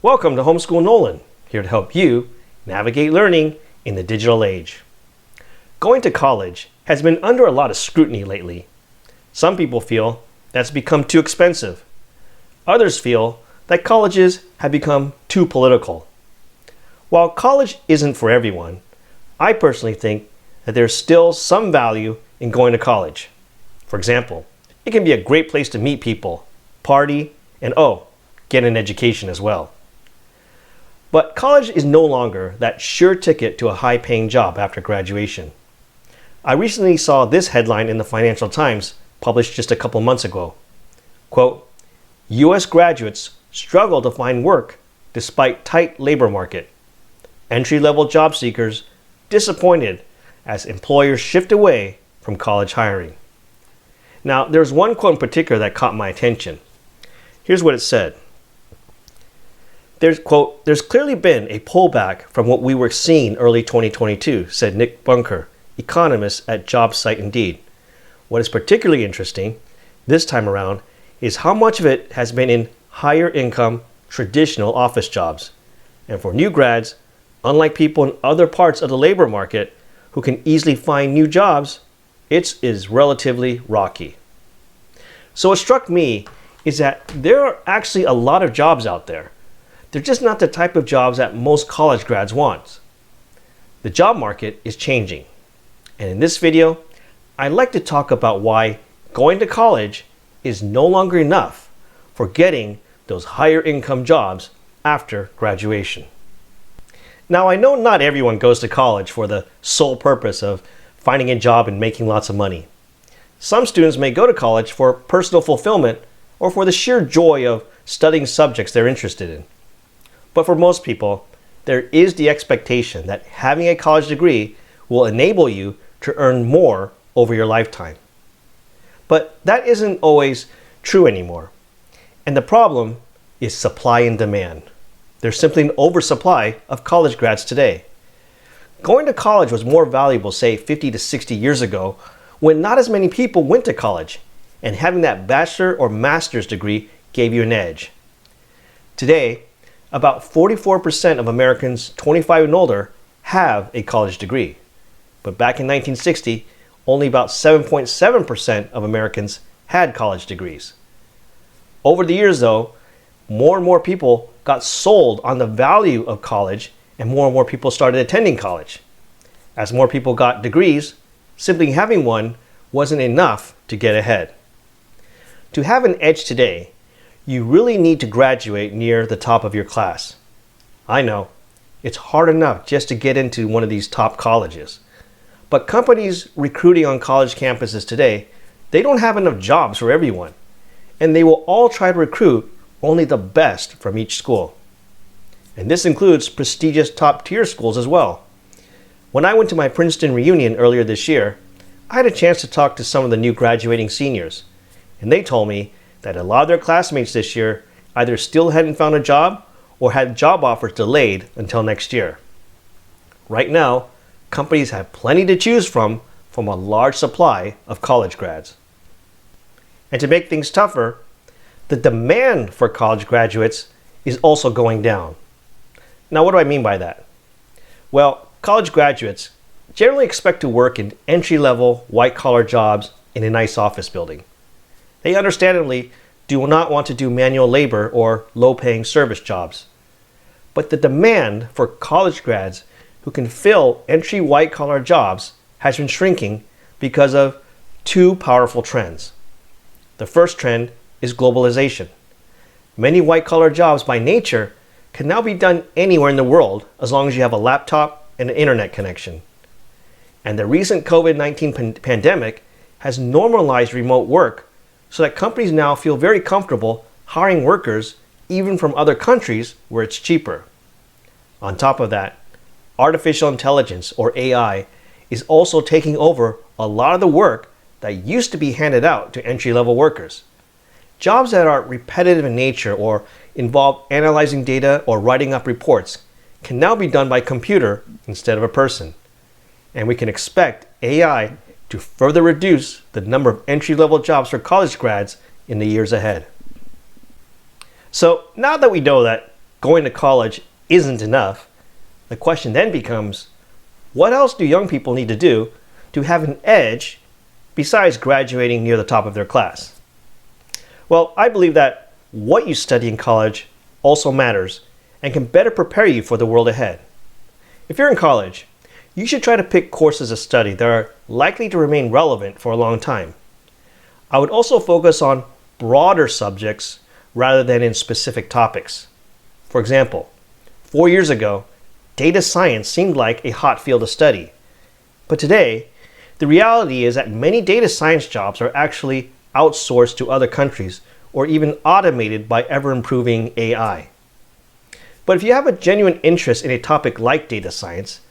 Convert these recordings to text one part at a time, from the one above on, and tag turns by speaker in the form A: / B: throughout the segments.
A: Welcome to Homeschool Nolan, here to help you navigate learning in the digital age. Going to college has been under a lot of scrutiny lately. Some people feel that's become too expensive. Others feel that colleges have become too political. While college isn't for everyone, I personally think that there's still some value in going to college. For example, it can be a great place to meet people, party, and get an education as well. But college is no longer that sure ticket to a high-paying job after graduation. I recently saw this headline in the Financial Times, published just a couple months ago. Quote, U.S. graduates struggle to find work despite tight labor market. Entry-level job seekers disappointed as employers shift away from college hiring. Now, there's one quote in particular that caught my attention. Here's what it said. There's clearly been a pullback from what we were seeing early 2022, said Nick Bunker, economist at JobSite Indeed. What is particularly interesting this time around is how much of it has been in higher income, traditional office jobs. And for new grads, unlike people in other parts of the labor market who can easily find new jobs, it is relatively rocky. So what struck me is that there are actually a lot of jobs out there. They're just not the type of jobs that most college grads want. The job market is changing. And in this video, I'd like to talk about why going to college is no longer enough for getting those higher income jobs after graduation. Now, I know not everyone goes to college for the sole purpose of finding a job and making lots of money. Some students may go to college for personal fulfillment or for the sheer joy of studying subjects they're interested in. But for most people, there is the expectation that having a college degree will enable you to earn more over your lifetime. But that isn't always true anymore. And the problem is supply and demand. There's simply an oversupply of college grads today. Going to college was more valuable, say, 50 to 60 years ago, when not as many people went to college, and having that bachelor or master's degree gave you an edge. Today, about 44% of Americans 25 and older have a college degree. But back in 1960, only about 7.7% of Americans had college degrees. Over the years, though, more and more people got sold on the value of college, and more people started attending college. As more people got degrees, simply having one wasn't enough to get ahead. To have an edge today, you really need to graduate near the top of your class. I know, it's hard enough just to get into one of these top colleges. But companies recruiting on college campuses today, they don't have enough jobs for everyone. And they will all try to recruit only the best from each school. And this includes prestigious top-tier schools as well. When I went to my Princeton reunion earlier this year, I had a chance to talk to some of the new graduating seniors. And they told me that a lot of their classmates this year either still hadn't found a job or had job offers delayed until next year. Right now, companies have plenty to choose from a large supply of college grads. And to make things tougher, the demand for college graduates is also going down. Now, what do I mean by that? Well, college graduates generally expect to work in entry-level, white-collar jobs in a nice office building. They understandably do not want to do manual labor or low-paying service jobs. But the demand for college grads who can fill entry white-collar jobs has been shrinking because of two powerful trends. The first trend is globalization. Many white-collar jobs by nature can now be done anywhere in the world as long as you have a laptop and an internet connection. And the recent COVID-19 pandemic has normalized remote work so that companies now feel very comfortable hiring workers even from other countries where it's cheaper. On top of that, artificial intelligence, or AI, is also taking over a lot of the work that used to be handed out to entry-level workers. Jobs that are repetitive in nature or involve analyzing data or writing up reports can now be done by computer instead of a person. And we can expect AI to further reduce the number of entry-level jobs for college grads in the years ahead. So now that we know that going to college isn't enough, the question then becomes, what else do young people need to do to have an edge besides graduating near the top of their class? Well, I believe that what you study in college also matters and can better prepare you for the world ahead. If you're in college, you should try to pick courses of study that are likely to remain relevant for a long time. I would also focus on broader subjects rather than in specific topics. For example, 4 years ago, data science seemed like a hot field of study. But today, the reality is that many data science jobs are actually outsourced to other countries or even automated by ever-improving AI. But if you have a genuine interest in a topic like data science,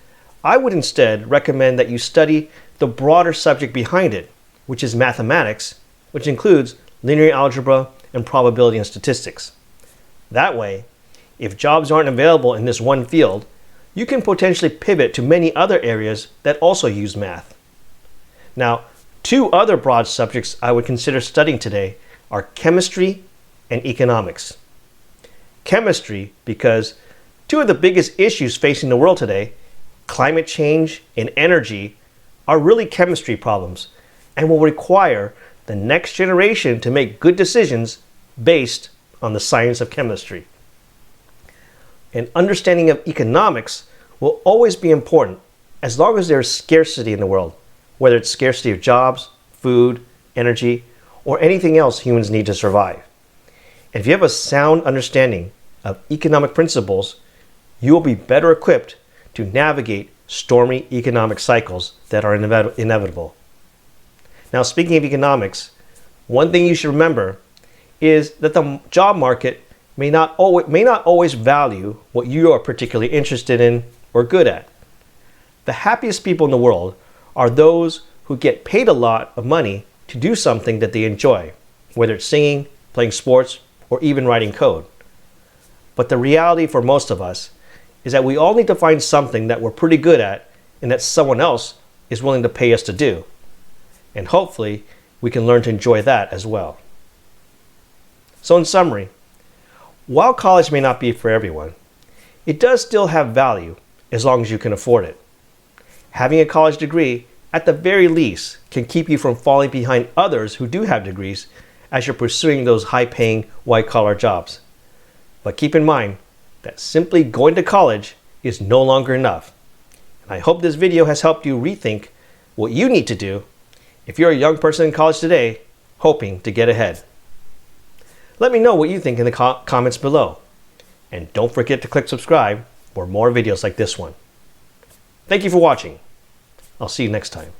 A: I would instead recommend that you study the broader subject behind it, which is mathematics, which includes linear algebra and probability and statistics. That way, if jobs aren't available in this one field, you can potentially pivot to many other areas that also use math. Now, two other broad subjects I would consider studying today are chemistry and economics. Chemistry, because two of the biggest issues facing the world today, climate change and energy, are really chemistry problems and will require the next generation to make good decisions based on the science of chemistry. An understanding of economics will always be important as long as there is scarcity in the world, whether it's scarcity of jobs, food, energy, or anything else humans need to survive. And if you have a sound understanding of economic principles, you will be better equipped to navigate stormy economic cycles that are inevitable. Now, speaking of economics, one thing you should remember is that the job market may not always value what you are particularly interested in or good at. The happiest people in the world are those who get paid a lot of money to do something that they enjoy, whether it's singing, playing sports, or even writing code. But the reality for most of us is that we all need to find something that we're pretty good at and that someone else is willing to pay us to do. And hopefully, we can learn to enjoy that as well. So in summary, while college may not be for everyone, it does still have value as long as you can afford it. Having a college degree, at the very least, can keep you from falling behind others who do have degrees as you're pursuing those high-paying, white-collar jobs. But keep in mind that simply going to college is no longer enough. And I hope this video has helped you rethink what you need to do if you're a young person in college today hoping to get ahead. Let me know what you think in the comments below. And don't forget to click subscribe for more videos like this one. Thank you for watching. I'll see you next time.